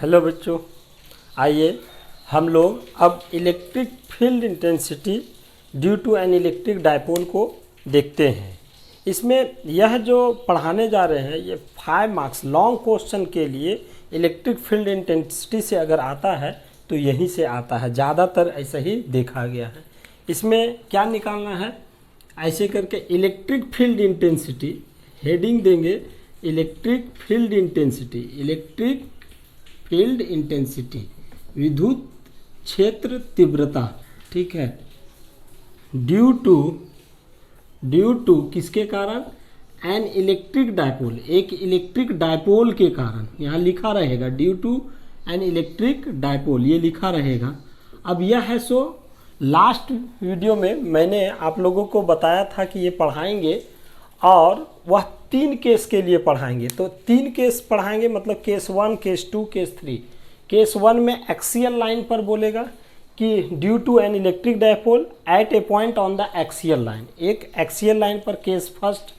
Hello बच्चों, आइए हम लोग अब electric field intensity due to an electric dipole को देखते हैं। इसमें यह जो पढ़ाने जा रहे हैं ये 5 मार्क्स लॉन्ग क्वेश्चन के लिए इलेक्ट्रिक फील्ड इंटेंसिटी से अगर आता है तो यहीं से आता है, ज़्यादातर ऐसा ही देखा गया है। इसमें क्या निकालना है, ऐसे करके इलेक्ट्रिक फील्ड इंटेंसिटी हेडिंग देंगे, electric field intensity, electric field intensity विद्युत क्षेत्र तीव्रता, ठीक है, ड्यू टू किसके कारण, एन इलेक्ट्रिक डायपोल, एक इलेक्ट्रिक डायपोल के कारण, यहाँ लिखा रहेगा due to an electric dipole, ये लिखा रहेगा। अब यह है सो लास्ट वीडियो में मैंने आप लोगों को बताया था कि ये पढ़ाएंगे और वह 3 केस के लिए पढ़ाएंगे। तो 3 केस पढ़ाएंगे, मतलब केस 1, केस 2, केस 3। केस 1 में एक्सियल लाइन पर बोलेगा कि due to an electric dipole at a point on the axial line, एक एक्सियल लाइन पर केस फर्स्ट।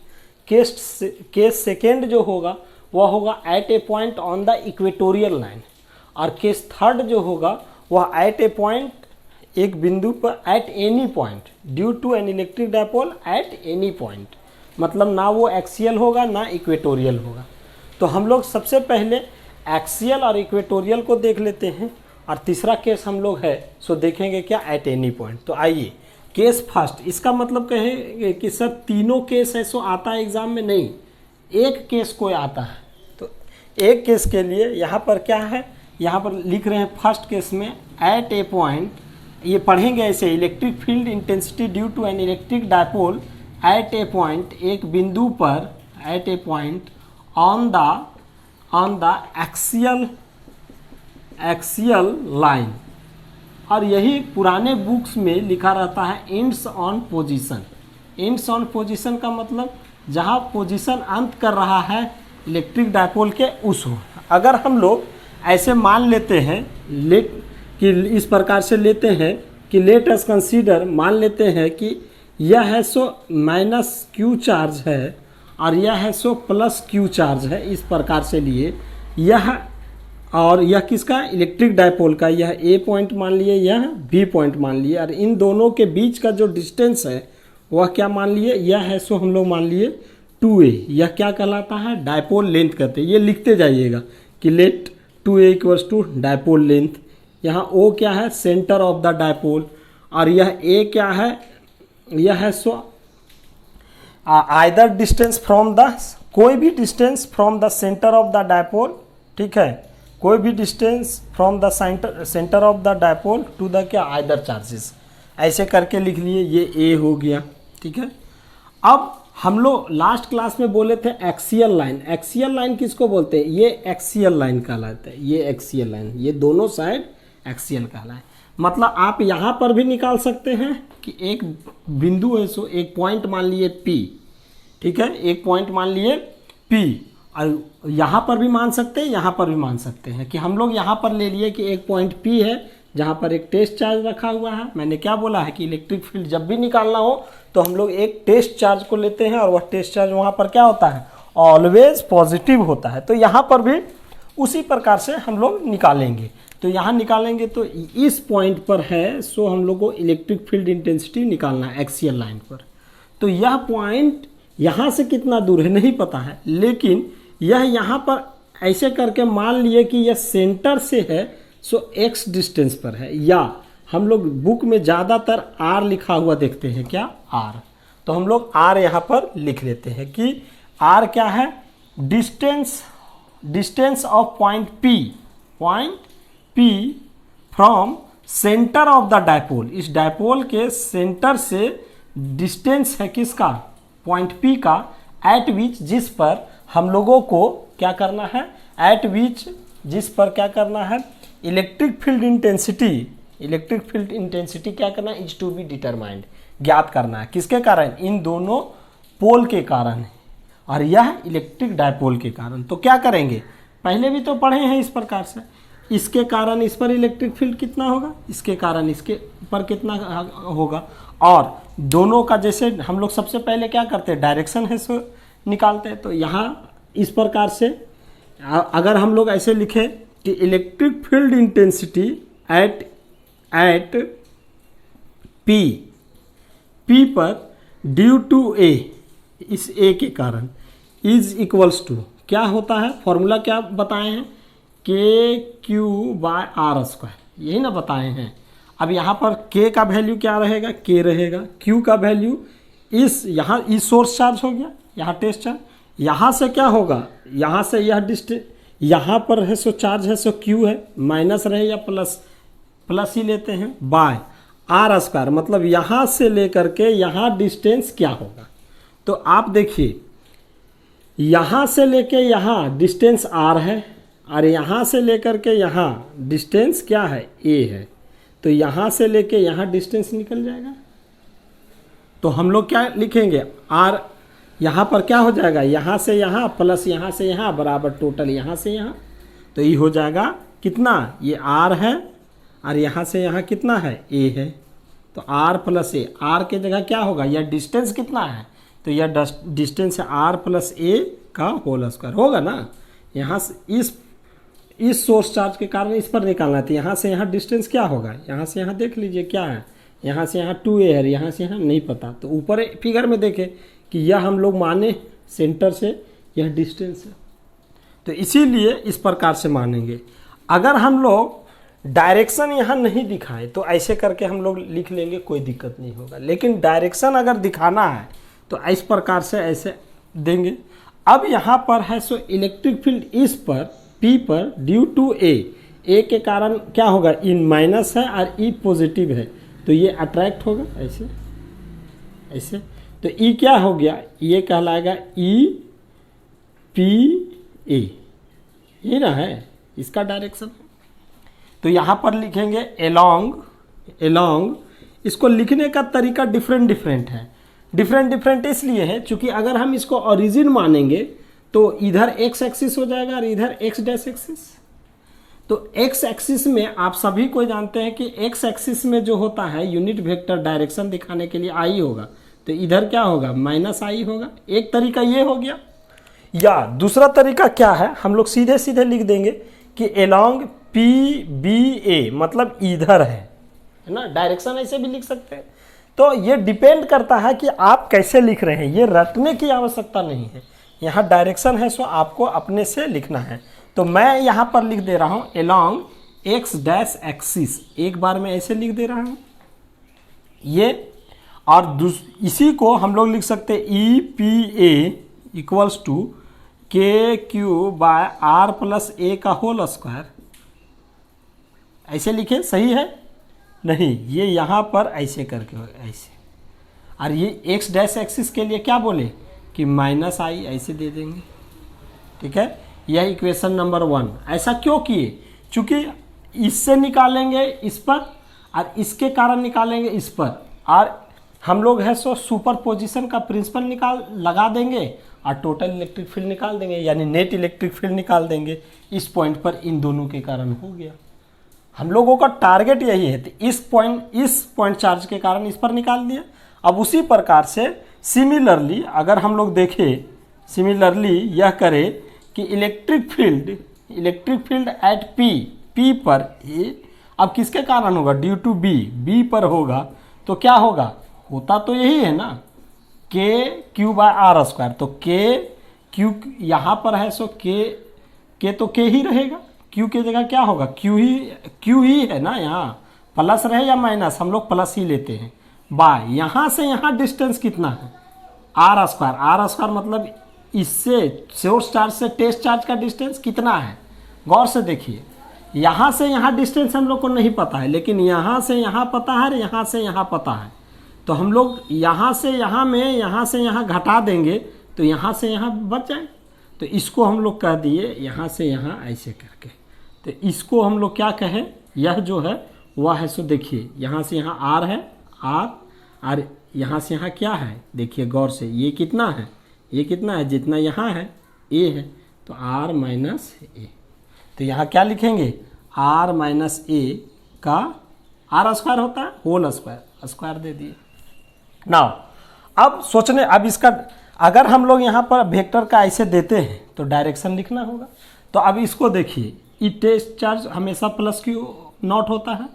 केस सेकेंड जो होगा वह होगा at a point on the equatorial line, और केस थर्ड जो होगा वह एट ए पॉइंट, एक बिंदु पर, at any point, due to an electric dipole at any point, मतलब ना वो एक्सियल होगा ना इक्वेटोरियल होगा। तो हम लोग सबसे पहले एक्सियल और इक्वेटोरियल को देख लेते हैं, और तीसरा केस हम लोग है सो देखेंगे क्या, एट एनी पॉइंट। तो आइए केस फर्स्ट, इसका मतलब कहेंगे कि सर तीनों केस है सो आता है एग्जाम में, नहीं, एक केस कोई आता है। तो एक केस के लिए यहाँ पर क्या है, यहाँ पर लिख रहे हैं फर्स्ट केस में एट ए पॉइंट, ये पढ़ेंगे ऐसे, electric field intensity due to an electric dipole at a point, एक बिंदु पर, at a point on the axial line, और यही पुराने बुक्स में लिखा रहता है ends on position. Ends on position का मतलब जहाँ पोजीशन अंत कर रहा है इलेक्ट्रिक डायपोल के उस हो। अगर हम लोग ऐसे मान लेते हैं कि इस प्रकार से लेते हैं कि लेट अस कंसीडर, मान लेते हैं कि यह है सो माइनस क्यू चार्ज है और यह है सो प्लस क्यू चार्ज है, इस प्रकार से लिए यह, और यह किसका, इलेक्ट्रिक डायपोल का, यह ए पॉइंट मान लिए, यह बी पॉइंट मान लिए, और इन दोनों के बीच का जो डिस्टेंस है वह क्या मान लिए, यह है सो हम लोग मान लिए 2a, यह क्या कहलाता है, डायपोल लेंथ कहते हैं। ये लिखते जाइएगा कि let 2a equals to dipole length, यहाँ o क्या है, सेंटर ऑफ द डायपोल, और यह a क्या है, यह है so either distance from the, कोई भी distance from the centre of the dipole, ठीक है, कोई भी distance from the centre of the dipole to the क्या, आइदर चार्जेस, ऐसे करके लिख लिए, ये a हो गया, ठीक है। अब हम लोग लास्ट क्लास में बोले थे एक्सियल लाइन, एक्सियल लाइन किसको बोलते हैं, ये एक्सियल लाइन कहलाता है, ये एक्सियल लाइन, ये दोनों साइड एक्सियल कहलाए। मतलब आप यहाँ पर भी निकाल सकते हैं कि एक बिंदु है सो एक पॉइंट मान लिए P, ठीक है, एक पॉइंट मान लिए P, और यहाँ पर भी मान सकते हैं, यहाँ पर भी मान सकते हैं कि हम लोग यहाँ पर ले लिए कि एक पॉइंट P है जहाँ पर एक टेस्ट चार्ज रखा हुआ है। मैंने क्या बोला है कि इलेक्ट्रिक फील्ड जब भी निकालना हो तो हम लोग एक टेस्ट चार्ज को लेते हैं, और वह टेस्ट चार्ज वहाँ पर क्या होता है, ऑलवेज पॉजिटिव होता है। तो यहाँ पर भी उसी प्रकार से हम लोग निकालेंगे। तो यहाँ निकालेंगे तो इस पॉइंट पर है सो हम लोग को इलेक्ट्रिक फील्ड इंटेंसिटी निकालना है एक्सियल लाइन पर। तो यह पॉइंट यहाँ से कितना दूर है नहीं पता है, लेकिन यह यहाँ पर ऐसे करके मान लिए कि यह सेंटर से है सो x डिस्टेंस पर है, या हम लोग बुक में ज़्यादातर r लिखा हुआ देखते हैं, क्या, r, तो हम लोग r यहाँ पर लिख लेते हैं कि r क्या है, distance of point P from centre of the dipole, इस डायपोल के सेंटर से डिस्टेंस है किसका, पॉइंट P का, एट विच, जिस पर हम लोगों को क्या करना है, एट विच, जिस पर क्या करना है, इलेक्ट्रिक फील्ड इंटेंसिटी क्या करना है, इज टू बी डिटरमाइंड, ज्ञात करना है, किसके कारण, इन दोनों पोल के कारण, और यह इलेक्ट्रिक डायपोल के कारण। तो क्या करेंगे, पहले भी तो पढ़े हैं इस प्रकार से, इसके कारण इस पर इलेक्ट्रिक फील्ड कितना होगा, इसके कारण इसके पर कितना होगा, और दोनों का जैसे हम लोग सबसे पहले क्या करते हैं, डायरेक्शन है सो निकालते हैं। तो यहाँ इस प्रकार से अगर हम लोग ऐसे लिखें कि electric field intensity eight P पर ड्यू टू ए, इस ए के कारण इज इक्वल्स टू क्या होता है, फॉर्मूला क्या बताए हैं, के क्यू बाय आर स्क्वायर, यही ना बताए हैं। अब यहाँ पर के का वैल्यू क्या रहेगा, के रहेगा, क्यू का वैल्यू इस यहाँ इस सोर्स चार्ज हो गया, यहाँ टेस्ट चार्ज, यहाँ से क्या होगा, यहाँ से यह डिस्टेंस, यहाँ पर है सो चार्ज है सो क्यू है, माइनस रहे या प्लस, प्लस ही लेते हैं, बाय आर स्क्वायर, मतलब यहाँ से लेकर के यहाँ डिस्टेंस क्या होगा। तो आप देखिए यहाँ से लेके यहाँ डिस्टेंस आर है और यहाँ से लेकर के यहाँ डिस्टेंस क्या है, ए है। तो यहाँ से लेके यहाँ डिस्टेंस निकल जाएगा, तो हम लोग क्या लिखेंगे, आर यहाँ पर क्या हो जाएगा, यहाँ से यहाँ प्लस यहाँ से यहाँ बराबर टोटल यहाँ से यहाँ, तो ये हो जाएगा कितना, ये आर है और यहाँ से यहाँ कितना है, ए है। तो आर प्लस ए, आर के जगह क्या होगा, यह डिस्टेंस कितना है, तो यह डिस्टेंस है आर प्लस ए का होल स्क्वायर होगा ना। यहाँ से इस सोर्स चार्ज के कारण इस पर निकालना है, तो यहाँ से यहाँ डिस्टेंस क्या होगा, यहाँ से यहाँ देख लीजिए क्या है, यहाँ से यहाँ 2a है, यहाँ से यहाँ नहीं पता, तो ऊपर फिगर में देखें कि यह हम लोग माने सेंटर से यह डिस्टेंस है, तो इसीलिए इस प्रकार से मानेंगे। अगर हम लोग डायरेक्शन यहाँ नहीं दिखाएं तो ऐसे करके हम लोग लिख लेंगे, कोई दिक्कत नहीं होगा, लेकिन डायरेक्शन अगर दिखाना है तो इस प्रकार से ऐसे देंगे। अब यहाँ पर है सो इलेक्ट्रिक फील्ड इस पर P पर ड्यू टू ए के कारण क्या होगा, इन माइनस है और ई पॉजिटिव है, तो ये अट्रैक्ट होगा ऐसे ऐसे, तो ई क्या हो गया, ये कहलाएगा ई पी ए, ये ना है इसका डायरेक्शन। तो यहाँ पर लिखेंगे एलोंग, इसको लिखने का तरीका डिफरेंट है, डिफरेंट इसलिए है चूँकि अगर हम इसको ओरिजिन मानेंगे तो इधर एक्स एक्सिस हो जाएगा और इधर एक्स डैश एक्सिस। तो एक्स एक्सिस में आप सभी को जानते हैं कि एक्स एक्सिस में जो होता है यूनिट वेक्टर डायरेक्शन दिखाने के लिए आई होगा, तो इधर क्या होगा, माइनस आई होगा। एक तरीका ये हो गया, या दूसरा तरीका क्या है, हम लोग सीधे सीधे लिख देंगे कि एलोंग पी बी ए, मतलब इधर है ना, डायरेक्शन ऐसे भी लिख सकते हैं। तो ये डिपेंड करता है कि आप कैसे लिख रहे हैं, ये रटने की आवश्यकता नहीं है, यहाँ डायरेक्शन है सो आपको अपने से लिखना है। तो मैं यहाँ पर लिख दे रहा हूँ एलोंग एक्स डैश एक्सिस, एक बार में ऐसे लिख दे रहा हूँ ये, और इसी को हम लोग लिख सकते हैं E P A equals to K Q by R plus A का होल स्क्वायर, ऐसे लिखे, सही है नहीं, ये यहाँ पर ऐसे करके ऐसे, और ये एक्स डैश एक्सिस के लिए क्या बोले कि माइनस आई, ऐसे दे देंगे, ठीक है। यह इक्वेशन नंबर 1। ऐसा क्यों किए, चूँकि इससे निकालेंगे इस पर और इसके कारण निकालेंगे इस पर, और हम लोग है सो सुपरपोजिशन का प्रिंसिपल लगा देंगे और टोटल इलेक्ट्रिक फील्ड निकाल देंगे, यानी नेट इलेक्ट्रिक फील्ड निकाल देंगे। इस पॉइंट पर इन दोनों के कारण हो गया, हम लोगों का टारगेट यही है, तो इस पॉइंट चार्ज के कारण इस पर निकाल दिया। अब उसी प्रकार से सिमिलरली अगर हम लोग देखें, सिमिलरली यह करें कि इलेक्ट्रिक फील्ड एट पी पर ए, अब किसके कारण होगा, ड्यू टू बी पर होगा, तो क्या होगा, होता तो यही है ना, के क्यू बाय आर स्क्वायर, तो के क्यू यहाँ पर है सो के तो के ही रहेगा, क्यू की जगह क्या होगा, क्यू ही है ना, यहाँ प्लस रहे या माइनस, हम लोग प्लस ही लेते हैं, बाय यहाँ से यहाँ डिस्टेंस कितना है, आर स्क्वायर मतलब इससे सोर्स चार्ज से टेस्ट चार्ज का डिस्टेंस कितना है। गौर से देखिए, यहाँ से यहाँ डिस्टेंस हम लोग को नहीं पता है, लेकिन यहाँ से यहाँ पता है, यहाँ से यहाँ पता है, तो हम लोग यहाँ से यहाँ में यहाँ से यहाँ घटा देंगे तो यहाँ से यहाँ बच जाए। तो इसको हम लोग कह दिए यहाँ से यहाँ ऐसे करके, तो इसको हम लोग क्या कहें, यह जो है वह है सो देखिए यहाँ से यहाँ आर है, आर और यहाँ से यहाँ क्या है, देखिए गौर से, ये कितना है, ये कितना है, जितना यहाँ है ए है, तो आर माइनस ए, तो यहाँ क्या लिखेंगे, आर माइनस ए का आर स्क्वायर होता है होल स्क्वायर, स्क्वायर दे दिए। नाउ अब सोचने, अब इसका अगर हम लोग यहाँ पर वेक्टर का ऐसे देते हैं तो डायरेक्शन लिखना होगा। तो अब इसको देखिए, ई टेस्ट चार्ज हमेशा प्लस क्यू नॉट होता है।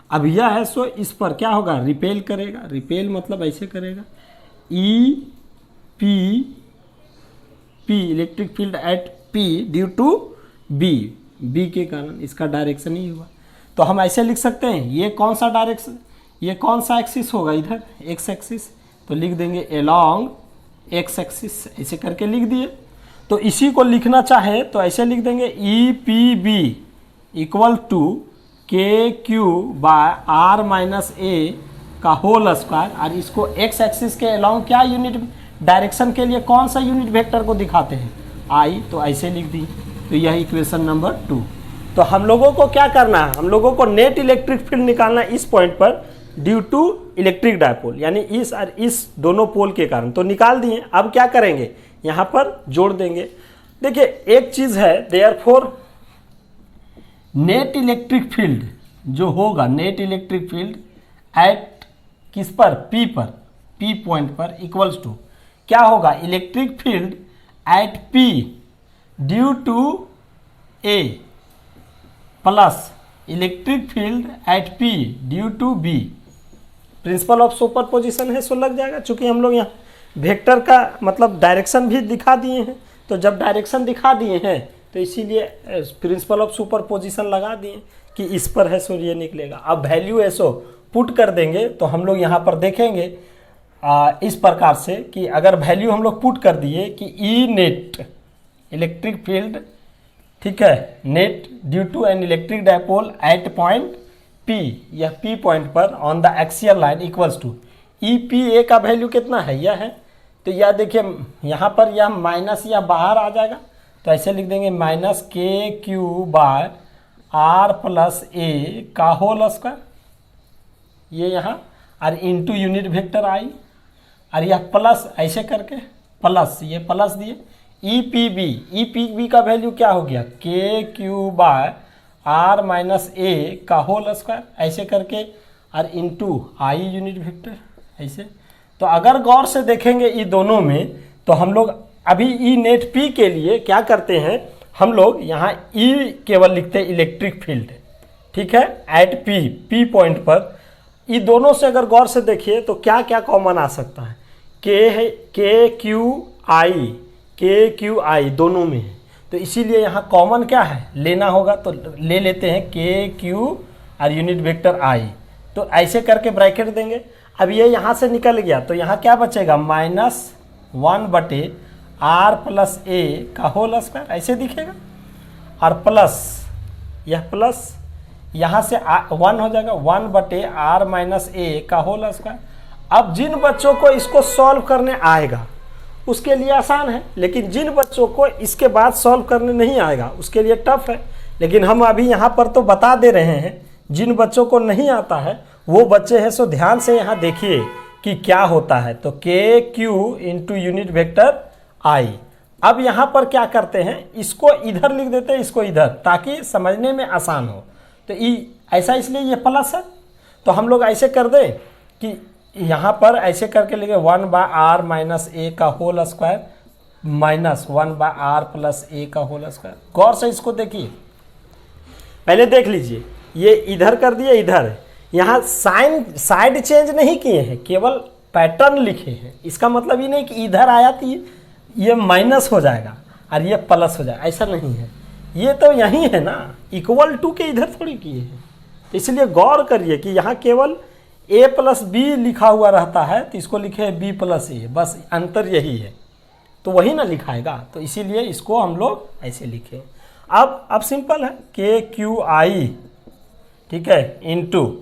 अब यह है सो इस पर क्या होगा, रिपेल करेगा। रिपेल मतलब ऐसे करेगा, E P electric field at P due to B के कारण इसका डायरेक्शन ही हुआ। तो हम ऐसे लिख सकते हैं, ये कौन सा डायरेक्शन, ये कौन सा एक्सिस होगा, इधर एक्स एक्सिस, तो लिख देंगे एलॉन्ग एक्स एक्सिस, ऐसे करके लिख दिए। तो इसी को लिखना चाहे तो ऐसे लिख देंगे, E P B equal to K Q by R minus A का होल स्क्वायर, और इसको एक्स एक्सिस के अलोंग क्या यूनिट डायरेक्शन के लिए कौन सा यूनिट वेक्टर को दिखाते हैं, आई, तो ऐसे लिख दी। तो यह इक्वेशन नंबर 2। तो हम लोगों को क्या करना है, हम लोगों को नेट इलेक्ट्रिक फील्ड निकालना इस पॉइंट पर ड्यू टू इलेक्ट्रिक डायपोल, यानी इस और इस दोनों पोल के कारण। तो निकाल दिए। अब क्या करेंगे, यहाँ पर जोड़ देंगे। देखिए एक चीज़ है, देयरफॉर नेट इलेक्ट्रिक फील्ड जो होगा, नेट इलेक्ट्रिक फील्ड एट किस पर, पी पॉइंट पर इक्वल्स टू क्या होगा, electric field at P due to A plus electric field at P due to B. Principle of superposition है, सो लग जाएगा। चूंकि हम लोग यहाँ वेक्टर का मतलब डायरेक्शन भी दिखा दिए हैं, तो जब डायरेक्शन दिखा दिए हैं तो इसीलिए प्रिंसिपल ऑफ सुपरपोजिशन लगा दिए कि इस पर है सो ये निकलेगा। अब वैल्यू है सो पुट कर देंगे, तो हम लोग यहाँ पर देखेंगे इस प्रकार से कि अगर वैल्यू हम लोग पुट कर दिए कि ई नेट इलेक्ट्रिक फील्ड, ठीक है, net due to an electric dipole at point P, यह पी पॉइंट पर on the axial line equals to E P A का वैल्यू कितना है, यह है। तो यह देखिए यहाँ पर यह माइनस या बाहर आ जाएगा, तो ऐसे लिख देंगे माइनस के Q by R plus A का होल स्क्वायर, ये यहाँ, और इंटू यूनिट वेक्टर आई, और यह प्लस ऐसे करके प्लस, ये प्लस दिए, ई पी बी का वैल्यू क्या हो गया, के Q by R minus A का होल स्क्वायर, ऐसे करके, और इंटू आई यूनिट वेक्टर ऐसे। तो अगर गौर से देखेंगे ई दोनों में, तो हम लोग अभी ई नेट पी के लिए क्या करते हैं, हम लोग यहाँ ई केवल लिखते हैं इलेक्ट्रिक फील्ड, ठीक है, एट पी पॉइंट पर। ई दोनों से अगर गौर से देखिए तो क्या क्या कॉमन आ सकता है, के है, के क्यू आई दोनों में है, तो इसीलिए यहाँ कॉमन क्या है लेना होगा, तो ले लेते हैं के क्यू और यूनिट वेक्टर आई। तो ऐसे करके ब्रैकेट देंगे। अब ये यहाँ से निकल गया, तो यहाँ क्या बचेगा, -1 बटे आर प्लस ए का होल स्क्वायर, ऐसे दिखेगा, और प्लस यह प्लस यहाँ से 1 हो जाएगा, 1 बटे आर माइनस ए का होल स्क्वायर। अब जिन बच्चों को इसको सॉल्व करने आएगा उसके लिए आसान है, लेकिन जिन बच्चों को इसके बाद सॉल्व करने नहीं आएगा उसके लिए टफ है। लेकिन हम अभी यहाँ पर तो बता दे रहे हैं, जिन बच्चों को नहीं आता है वो बच्चे हैं, सो ध्यान से यहाँ देखिए कि क्या होता है। तो के क्यू इंटू यूनिट वेक्टर आई। अब यहाँ पर क्या करते हैं, इसको इधर लिख देते हैं, इसको इधर, ताकि समझने में आसान हो। तो ऐसा इसलिए ये प्लस है, तो हम लोग ऐसे कर दें कि यहाँ पर ऐसे करके लिखे 1 बाय आर माइनस ए का whole square minus 1 by R plus A का होल स्क्वायर। गौर से इसको देखिए, पहले देख लीजिए, ये इधर कर दिए, इधर, यहाँ साइड चेंज नहीं किए हैं, केवल पैटर्न लिखे हैं। इसका मतलब ये नहीं कि इधर आया तो ये माइनस हो जाएगा और ये प्लस हो जाएगा, ऐसा नहीं है। ये तो यही है ना, इक्वल टू के इधर थोड़ी किए हैं। इसलिए गौर करिए कि यहाँ केवल a प्लस बी लिखा हुआ रहता है, तो इसको लिखे b प्लस ए, बस अंतर यही है, तो वही ना लिखाएगा। तो इसीलिए इसको हम लोग ऐसे लिखे। अब सिंपल है, के क्यू आई, ठीक है, इंटू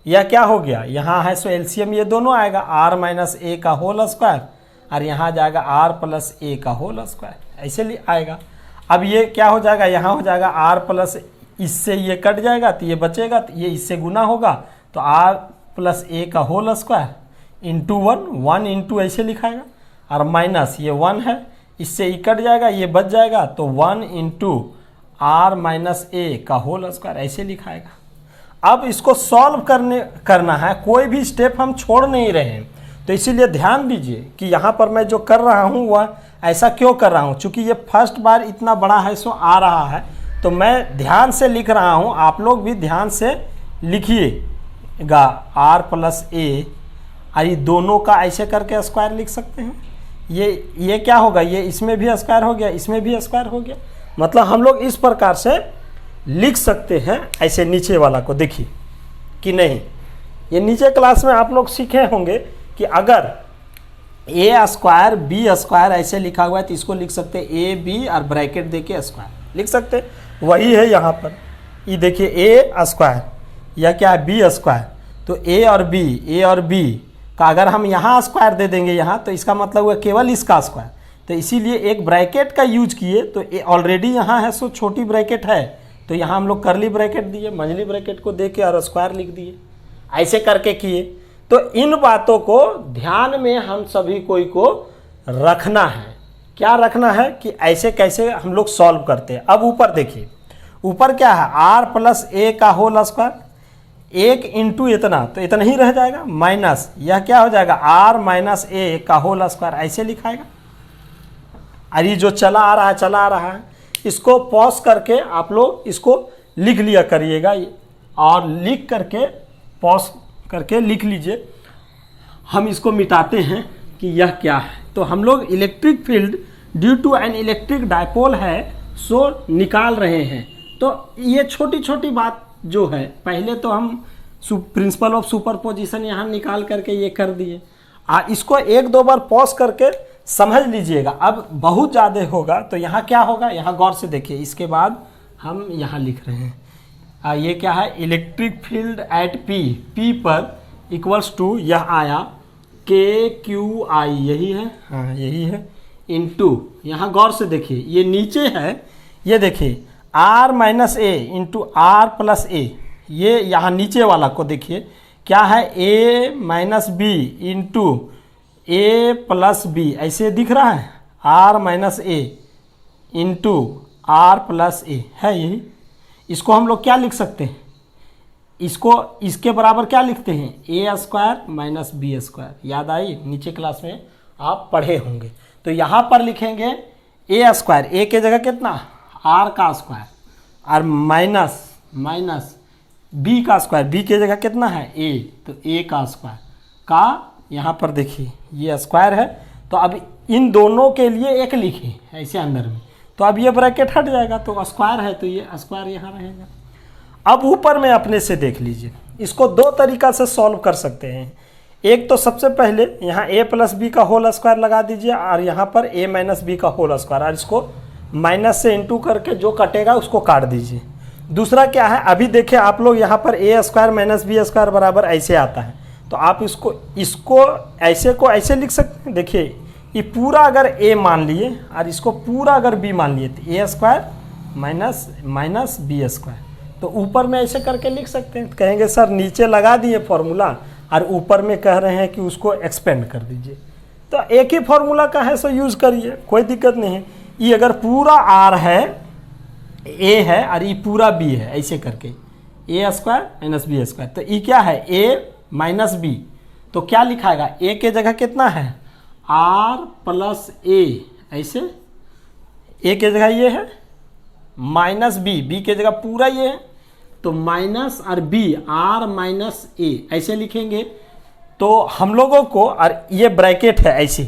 यह क्या हो गया, यहाँ है सो एलसीएम ये दोनों आएगा, आर माइनस ए का होल स्क्वायर, और यहाँ जाएगा आर प्लस ए का होल स्क्वायर, ऐसे आएगा। अब ये क्या हो जाएगा, यहाँ हो जाएगा आर प्लस, इससे ये कट जाएगा तो ये बचेगा, तो ये इससे गुना होगा, तो आर प्लस ए का होल स्क्वायर इंटू 1 इंटू ऐसे लिखाएगा, और माइनस ये 1 है, इससे ये कट जाएगा, ये बच जाएगा, तो 1 इंटू आर माइनस ए का होल स्क्वायर ऐसे लिखाएगा। अब इसको सॉल्व करना है, कोई भी स्टेप हम छोड़ नहीं रहे हैं। तो इसीलिए ध्यान दीजिए कि यहाँ पर मैं जो कर रहा हूँ वह ऐसा क्यों कर रहा हूँ, चूँकि ये फर्स्ट बार इतना बड़ा है सो आ रहा है, तो तो मैं ध्यान से लिख रहा हूँ, आप लोग भी ध्यान से लिखिएगा। आर प्लस ए, और ये दोनों का ऐसे करके स्क्वायर लिख सकते हैं। ये क्या होगा, ये इसमें भी स्क्वायर हो गया, इसमें भी स्क्वायर हो गया। मतलब हम लोग इस प्रकार से लिख सकते हैं ऐसे नीचे वाला को, देखिए कि नहीं। ये नीचे क्लास में आप लोग सीखे होंगे कि अगर ए स्क्वायर बी स्क्वायर ऐसे लिखा हुआ है तो इसको लिख सकते हैं ए बी और ब्रैकेट देके स्क्वायर लिख सकते हैं। वही है यहाँ पर, ये देखिए ए स्क्वायर, यह क्या है बी स्क्वायर। तो ए और बी का अगर हम यहाँ स्क्वायर दे देंगे यहाँ, तो इसका मतलब हुआ केवल इसका स्क्वायर। तो इसीलिए एक ब्रैकेट का यूज किए, तो ऑलरेडी यहाँ है सो छोटी ब्रैकेट है, तो यहाँ हम लोग करली ब्रैकेट दिए, मंझली ब्रैकेट को दे के और स्क्वायर लिख दिए, ऐसे करके किए। तो इन बातों को ध्यान में हम सभी को रखना है। क्या रखना है कि ऐसे कैसे हम लोग सॉल्व करते हैं। अब ऊपर देखिए, ऊपर क्या है, आर प्लस ए का होल स्क्वायर, 1 इंटू इतना, तो इतना ही रह जाएगा, माइनस यह क्या हो जाएगा आर माइनस ए का होल स्क्वायर, ऐसे लिखाएगा। अरे जो चला आ रहा है, इसको पॉज करके आप लोग इसको लिख लिया करिएगा, और लिख करके पॉज करके लिख लीजिए। हम इसको मिटाते हैं कि यह क्या है। तो हम लोग electric field due to an electric dipole है सो निकाल रहे हैं। तो ये छोटी छोटी बात जो है, पहले तो हम प्रिंसिपल ऑफ सुपरपोजिशन यहाँ निकाल करके ये कर दिए। इसको 1-2 बार पॉज करके समझ लीजिएगा। अब बहुत ज़्यादा होगा तो यहाँ क्या होगा, यहाँ गौर से देखिए। इसके बाद हम यहाँ लिख रहे हैं, ये क्या है, इलेक्ट्रिक फील्ड एट पी पर इक्वल्स टू, यह आया के क्यू आई, यही है, हाँ यही है, इनटू, यहाँ गौर से देखिए ये नीचे है, ये देखिए R minus A into R plus A, ये यहाँ नीचे वाला को देखिए क्या है, A minus B into A plus B, ऐसे दिख रहा है, R minus A into R plus A है यही। इसको हम लोग क्या लिख सकते हैं, इसको इसके बराबर क्या लिखते हैं, ए स्क्वायर माइनस बी स्क्वायर। याद आई, नीचे क्लास में आप पढ़े होंगे। तो यहाँ पर लिखेंगे ए स्क्वायर, ए के जगह कितना, आर का स्क्वायर, और माइनस बी का स्क्वायर, बी के जगह कितना है ए, तो ए का स्क्वायर का, यहाँ पर देखिए ये स्क्वायर है। तो अब इन दोनों के लिए एक लिखे ऐसे अंदर में, तो अब ये ब्रैकेट हट जाएगा, तो स्क्वायर है तो ये स्क्वायर यहाँ रहेगा। अब ऊपर में अपने से देख लीजिए, इसको 2 तरीका से सॉल्व कर सकते हैं। एक तो सबसे पहले यहाँ a प्लस बी का होल स्क्वायर लगा दीजिए, और यहाँ पर a माइनस बी का होल स्क्वायर, और इसको माइनस से इंटू करके जो कटेगा उसको काट दीजिए। दूसरा क्या है, अभी देखिए आप लोग यहाँ पर a square minus B square बराबर ऐसे आता है, तो आप इसको ऐसे को ऐसे लिख सकते हैं। देखिए ये पूरा अगर a मान लिए और इसको पूरा अगर b मान लिए, तो a square minus B square, तो ऊपर में ऐसे करके लिख सकते हैं। कहेंगे सर नीचे लगा दिए फॉर्मूला और ऊपर में कह रहे हैं कि उसको एक्सपेंड कर दीजिए, तो एक ही फॉर्मूला का है सो यूज़ करिए, कोई दिक्कत नहीं है। ये अगर पूरा आर है, ए है, और ये पूरा बी है, ऐसे करके ए स्क्वायर माइनस बी स्क्वायर, तो ये क्या है ए माइनस बी, तो क्या लिखाएगा, ए के जगह कितना है आर प्लस ए, ऐसे ए के जगह ये है माइनस बी, बी के जगह पूरा ये है, तो माइनस और बी आर माइनस ए ऐसे लिखेंगे। तो हम लोगों को, और ये ब्रैकेट है ऐसे,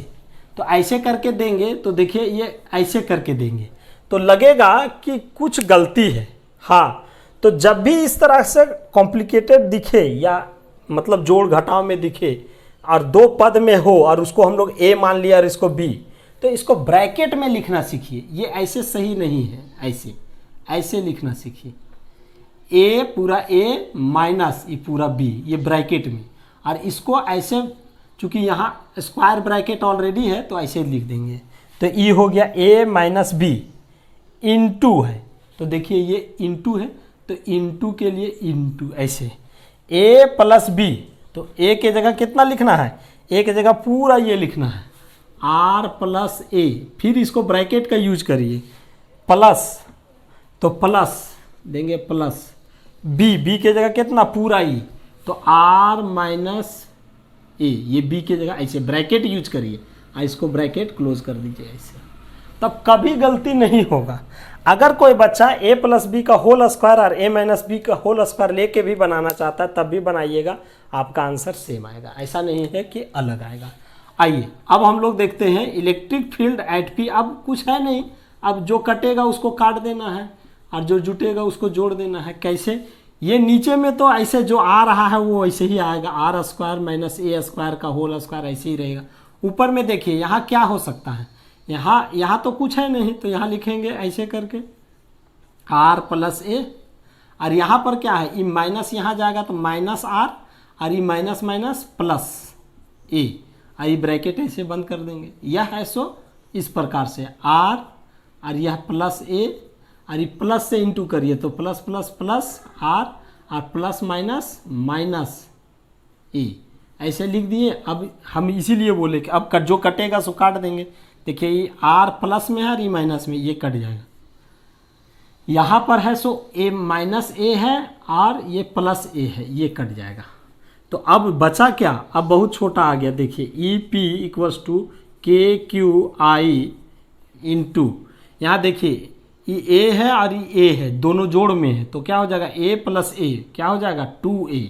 तो ऐसे करके देंगे, तो देखिए ये ऐसे करके देंगे तो लगेगा कि कुछ गलती है। हाँ, तो जब भी इस तरह से कॉम्प्लिकेटेड दिखे, या मतलब जोड़ घटाव में दिखे और 2 पद में हो और उसको हम लोग ए मान लिया और इसको बी, तो इसको ब्रैकेट में लिखना सीखिए। ये ऐसे सही नहीं है, ऐसे लिखना सीखिए, ए पूरा ए माइनस ये पूरा बी, ये ब्रैकेट में, और इसको ऐसे, चूंकि यहाँ स्क्वायर ब्रैकेट ऑलरेडी है तो ऐसे लिख देंगे। तो ये हो गया ए माइनस बी इंटू है, तो देखिए ये इंटू है, तो इंटू के लिए इंटू ऐसे, ए प्लस बी, तो ए के जगह कितना लिखना है, ए के जगह पूरा ये लिखना है आर प्लस ए, फिर इसको ब्रैकेट का यूज करिए, प्लस, तो प्लस देंगे प्लस बी के जगह कितना पूरा ई, तो आर माइनस ए, ये बी के जगह ऐसे ब्रैकेट यूज करिए, और इसको ब्रैकेट क्लोज कर दीजिए ऐसे, तब कभी गलती नहीं होगा। अगर कोई बच्चा a प्लस बी का होल स्क्वायर और a माइनस बी का होल स्क्वायर लेके भी बनाना चाहता है तब भी बनाइएगा, आपका आंसर सेम आएगा, ऐसा नहीं है कि अलग आएगा। आइए अब हम लोग देखते हैं इलेक्ट्रिक फील्ड एट पी। अब कुछ है नहीं, अब जो कटेगा उसको काट देना है और जो जुटेगा उसको जोड़ देना है। कैसे? ये नीचे में तो ऐसे जो आ रहा है वो ऐसे ही आएगा, R square minus A square का होल स्क्वायर ऐसे ही रहेगा। ऊपर में देखिए यहाँ क्या हो सकता है, यहाँ तो कुछ है नहीं, तो यहाँ लिखेंगे ऐसे करके आर प्लस ए, और यहाँ पर क्या है, ई माइनस यहाँ जाएगा तो माइनस आर, और ई माइनस माइनस प्लस ए, और ब्रैकेट ऐसे बंद कर देंगे। यह है सो इस प्रकार से आर और यह प्लस ए, और ये प्लस से इंटू करिए तो प्लस प्लस प्लस आर और प्लस माइनस माइनस ए, ऐसे लिख दिए। अब हम इसीलिए बोले कि अब जो कटेगा सो काट देंगे। देखिए ये आर प्लस में है और ये माइनस में, ये कट जाएगा। यहाँ पर है सो ए माइनस ए है और ये प्लस ए है, ये कट जाएगा। तो अब बचा क्या, अब बहुत छोटा आ गया। देखिए E P equals to K Q I into, यहाँ देखिए ये ए है और ये ए है, दोनों जोड़ में है, तो क्या हो जाएगा ए प्लस ए, क्या हो जाएगा 2a।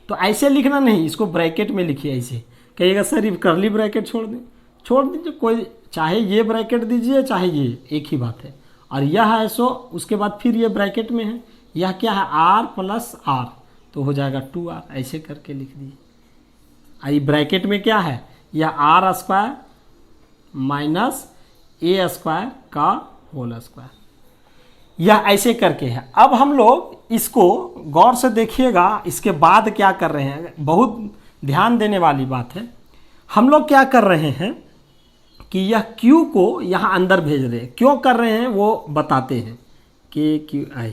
तो ऐसे लिखना नहीं, इसको ब्रैकेट में लिखिए। ऐसे कहिएगा सर ये कर्ली ब्रैकेट छोड़ दीजिए, कोई चाहे ये ब्रैकेट दीजिए चाहे ये, एक ही बात है। और यह है सो उसके बाद फिर ये ब्रैकेट में है, यह क्या है आर प्लस आर, तो हो जाएगा 2r, ऐसे करके लिख दिए। आई ब्रैकेट में क्या है, यह R square minus A square का होल स्क्वायर, यह ऐसे करके है। अब हम लोग इसको गौर से देखिएगा, इसके बाद क्या कर रहे हैं, बहुत ध्यान देने वाली बात है। हम लोग क्या कर रहे हैं कि यह Q को यहाँ अंदर भेज रहे हैं, क्यों कर रहे हैं वो बताते हैं। के क्यू आई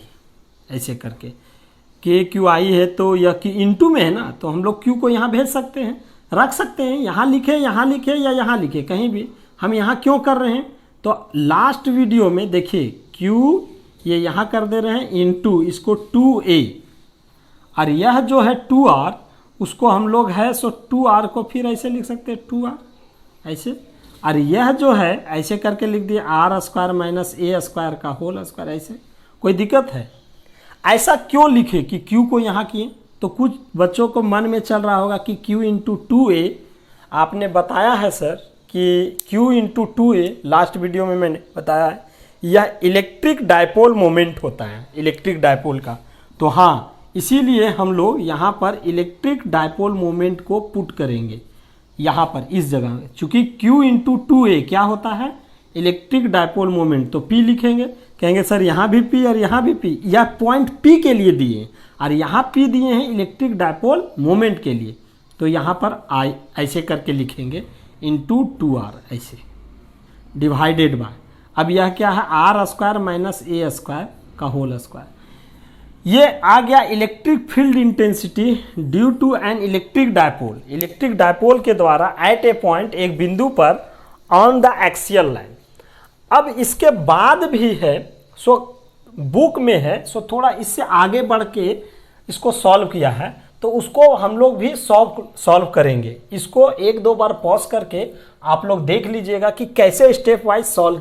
ऐसे करके, के क्यू आई है तो यह कि इंटू में है ना, तो हम लोग Q को यहाँ भेज सकते हैं, रख सकते हैं, यहाँ लिखे या यहाँ लिखे कहीं भी। हम यहाँ क्यों कर रहे हैं, तो लास्ट वीडियो में देखिए Q ये यहाँ कर दे रहे हैं इंटू इसको 2a, और यह जो है 2r उसको हम लोग है सो 2r को फिर ऐसे लिख सकते हैं 2r ऐसे, और यह जो है ऐसे करके लिख दिए R square minus A square का होल स्क्वायर। ऐसे कोई दिक्कत है? ऐसा क्यों लिखे कि Q को यहाँ किए, तो कुछ बच्चों को मन में चल रहा होगा कि Q इंटू 2a, आपने बताया है सर कि Q into 2a, last video में मैंने बताया है, यह इलेक्ट्रिक डायपोल मोमेंट होता है, इलेक्ट्रिक डायपोल का। तो हाँ, इसीलिए हम लोग यहाँ पर इलेक्ट्रिक डायपोल मोमेंट को पुट करेंगे यहाँ पर इस जगह में, चूँकि Q इंटू 2a क्या होता है, इलेक्ट्रिक डायपोल मोमेंट। तो P लिखेंगे, कहेंगे सर यहाँ भी P और यहाँ भी P, यह पॉइंट P के लिए दिए और यहाँ P दिए हैं इलेक्ट्रिक डायपोल मोमेंट के लिए। तो यहाँ पर I ऐसे करके लिखेंगे इंटू 2r ऐसे डिवाइडेड बाय, अब यह क्या है R square minus A square का होल स्क्वायर। ये आ गया electric field intensity due to an electric dipole, electric dipole के द्वारा एट ए पॉइंट, एक बिंदु पर ऑन द एक्सियल लाइन। अब इसके बाद भी है सो बुक में है सो थोड़ा इससे आगे बढ़ के इसको सॉल्व किया है, तो उसको हम लोग भी सॉल्व करेंगे। इसको एक दो बार पॉज करके आप लोग देख लीजिएगा कि कैसे स्टेप वाइज सॉल्व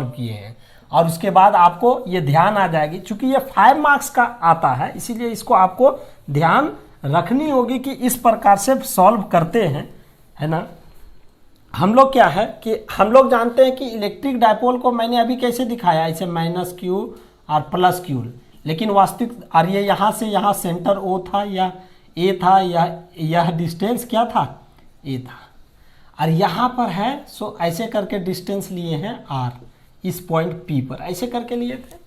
किए हैं, और उसके बाद आपको ये ध्यान आ जाएगी। चूंकि ये 5 मार्क्स का आता है इसीलिए इसको आपको ध्यान रखनी होगी कि इस प्रकार से सॉल्व करते हैं, है ना। हम लोग क्या है कि हम लोग जानते हैं कि इलेक्ट्रिक डायपोल को मैंने अभी कैसे दिखाया, ऐसे माइनस क्यू और प्लस क्यू, लेकिन वास्तविक और ये यहाँ से यहाँ सेंटर O था या A था, या यह डिस्टेंस क्या था A था, और यहाँ पर है सो ऐसे करके डिस्टेंस लिए हैं R, इस पॉइंट P पर ऐसे करके लिए थे।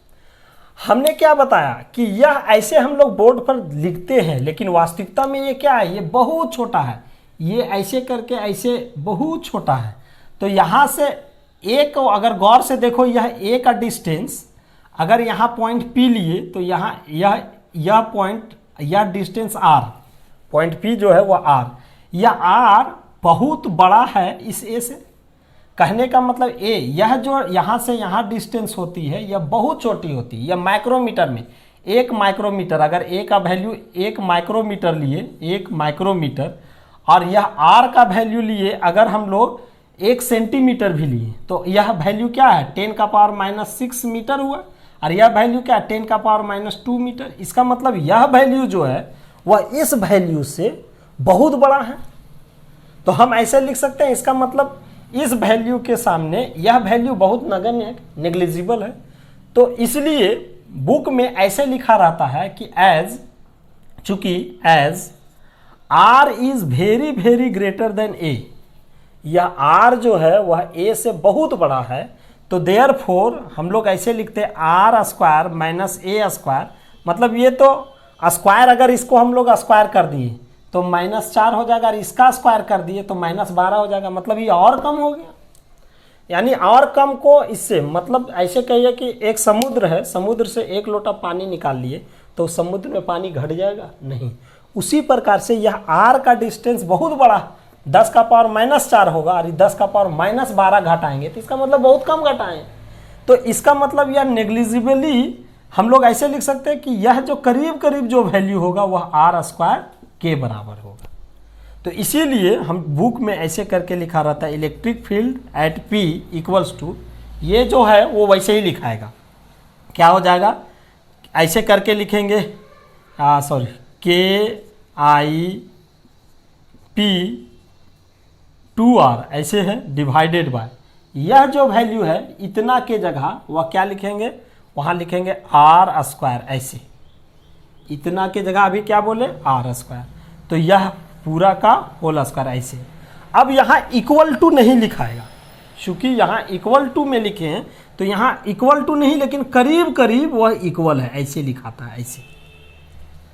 हमने क्या बताया कि यह ऐसे हम लोग बोर्ड पर लिखते हैं, लेकिन वास्तविकता में ये क्या है, ये बहुत छोटा है, ये ऐसे करके ऐसे बहुत छोटा है। तो यहाँ से A को अगर गौर से देखो, यह A का डिस्टेंस अगर यहाँ पॉइंट P लिए तो यहाँ यह पॉइंट, यह डिस्टेंस R, पॉइंट P जो है वह R, यह R बहुत बड़ा है इस A से। कहने का मतलब A, यह जो यहाँ से यहाँ डिस्टेंस होती है यह बहुत छोटी होती है, यह माइक्रोमीटर में 1 माइक्रोमीटर, अगर A का वैल्यू 1 माइक्रोमीटर लिए, 1 माइक्रोमीटर, और यह R का वैल्यू लिए अगर हम लोग 1 सेंटीमीटर भी लिए तो यह वैल्यू क्या है 10⁻⁻⁶ मीटर हुआ। और यह वैल्यू क्या 10⁻⁻² मीटर। इसका मतलब यह वैल्यू जो है वह इस वैल्यू से बहुत बड़ा है। तो हम ऐसे लिख सकते हैं, इसका मतलब इस वैल्यू के सामने यह वैल्यू बहुत नगण्य है, नेग्लिजिबल है। तो इसलिए बुक में ऐसे लिखा रहता है कि चूंकि as R is very very greater than A, यह आर जो है वह ए से बहुत बड़ा है, तो देयरफॉर हम लोग ऐसे लिखते हैं R square minus A square. मतलब ये तो स्क्वायर, अगर इसको हम लोग स्क्वायर कर दिए तो -4 हो जाएगा, और इसका स्क्वायर कर दिए तो -12 हो जाएगा। मतलब ये और कम हो गया, यानी और कम को इससे, मतलब ऐसे कहिए कि एक समुद्र है, समुद्र से 1 लोटा पानी निकाल लिए तो समुद्र में पानी घट जाएगा नहीं। उसी प्रकार से यह आर का डिस्टेंस बहुत बड़ा 10⁻⁻4 होगा, और 10⁻12 घटाएंगे तो इसका मतलब बहुत कम घटाएं। तो इसका मतलब यह नेग्लिजिबली हम लोग ऐसे लिख सकते हैं कि यह जो करीब करीब जो वैल्यू होगा वह आर स्क्वायर के बराबर होगा। तो इसीलिए हम बुक में ऐसे करके लिखा रहता है electric field at P equals to, ये जो है वो वैसे ही लिखाएगा, क्या हो जाएगा ऐसे करके लिखेंगे, सॉरी KIP2R ऐसे है डिवाइडेड बाय, यह जो वैल्यू है इतना के जगह वह क्या लिखेंगे, वहाँ लिखेंगे आर स्क्वायर। ऐसे इतना के जगह अभी क्या बोले आर स्क्वायर, तो यह पूरा का होल स्क्वायर ऐसे। अब यहाँ इक्वल टू नहीं लिखाएगा, क्योंकि यहाँ इक्वल टू में लिखे हैं तो यहाँ इक्वल टू नहीं, लेकिन करीब करीब वह इक्वल है ऐसे लिखाता है। ऐसे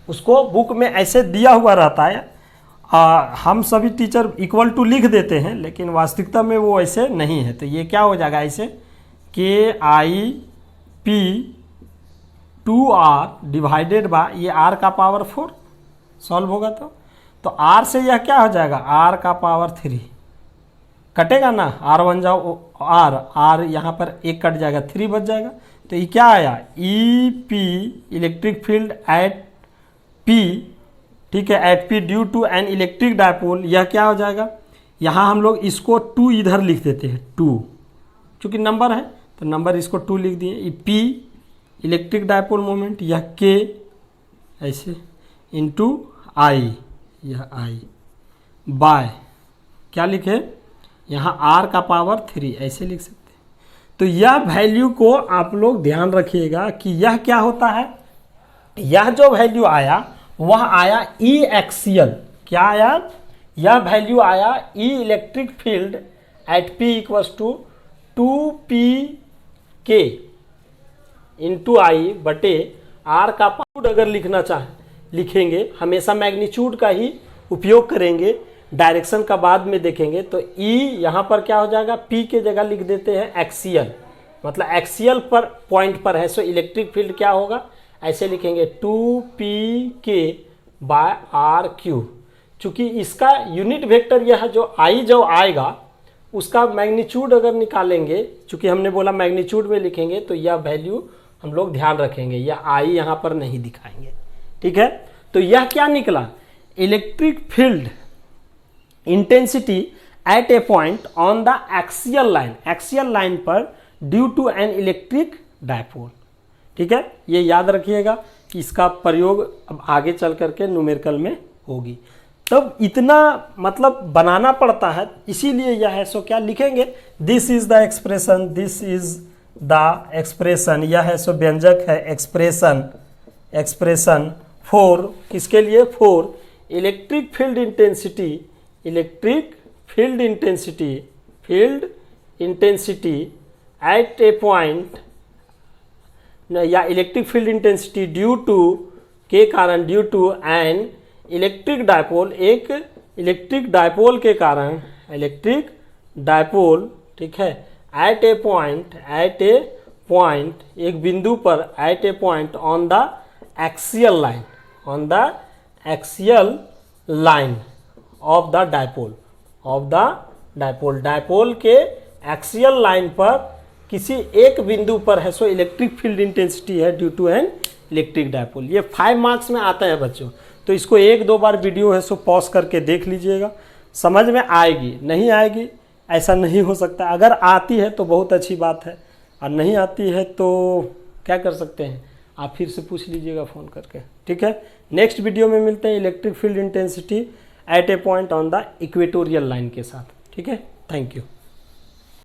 उसको बुक में ऐसे दिया हुआ रहता है, हम सभी टीचर इक्वल टू लिख देते हैं, लेकिन वास्तविकता में वो ऐसे नहीं है। तो ये क्या हो जाएगा ऐसे KIP2R डिवाइडेड बाय ये R का पावर 4 सॉल्व होगा तो R से यह क्या हो जाएगा R का पावर 3 कटेगा ना, R1 जाओ R यहाँ पर 1 कट जाएगा 3 बच जाएगा। तो ये क्या आया EP electric field at P, ठीक है, at P due to an electric dipole, यह क्या हो जाएगा, यहाँ हम लोग इसको 2 इधर लिख देते हैं 2, क्योंकि नंबर है तो नंबर इसको 2 लिख दिए। P इलेक्ट्रिक डायपोल मोमेंट, यह K ऐसे इंटू I, यह I बाय क्या लिखे यहाँ R का पावर 3 ऐसे लिख सकते हैं। तो यह वैल्यू को आप लोग ध्यान रखिएगा कि यह क्या होता है, यह जो वैल्यू आया वह आया E एक्सियल, क्या आया, यह वैल्यू आया E electric field at P equals to 2PK into I बटे R का पावर। अगर लिखना चाहे लिखेंगे, हमेशा मैग्नीट्यूड का ही उपयोग करेंगे, डायरेक्शन का बाद में देखेंगे। तो E यहाँ पर क्या हो जाएगा, P के जगह लिख देते हैं एक्सियल, मतलब एक्सियल पर पॉइंट पर है, सो इलेक्ट्रिक फील्ड क्या होगा ऐसे लिखेंगे 2PK बाय RQ। चूँकि इसका यूनिट वेक्टर यह जो I जो आएगा उसका मैग्नीट्यूड अगर निकालेंगे, चूँकि हमने बोला मैग्नीट्यूड में लिखेंगे, तो यह वैल्यू हम लोग ध्यान रखेंगे, यह I यहाँ पर नहीं दिखाएंगे, ठीक है। तो यह क्या निकला, electric field intensity at a point on the axial line, axial line पर due to an electric dipole, ठीक है। ये याद रखिएगा कि इसका प्रयोग अब आगे चल करके न्यूमेरिकल में होगी, तब इतना मतलब बनाना पड़ता है, इसीलिए यह है। सो क्या लिखेंगे, this is the expression, this is the expression, यह है सो व्यंजक है एक्सप्रेशन, एक्सप्रेशन फॉर किसके लिए, for electric field intensity, electric field intensity, field intensity at a point, या electric field intensity due to के कारण, due to an electric dipole, एक इलेक्ट्रिक डायपोल के कारण, इलेक्ट्रिक डायपोल, ठीक है, at a point, at a point एक बिंदु पर, at a point on the axial line, on the axial line of the dipole, of the dipole, dipole के axial line पर किसी एक बिंदु पर है, सो इलेक्ट्रिक फील्ड इंटेंसिटी है due to an electric dipole. ये 5 मार्क्स में आता है बच्चों, तो इसको 1-2 बार वीडियो है सो पॉज करके देख लीजिएगा, समझ में आएगी, नहीं आएगी ऐसा नहीं हो सकता। अगर आती है तो बहुत अच्छी बात है, और नहीं आती है तो क्या कर सकते हैं, आप फिर से पूछ लीजिएगा फ़ोन करके, ठीक है। नेक्स्ट वीडियो में मिलते हैं electric field intensity at a point on the equatorial line के साथ, ठीक है। Thank you.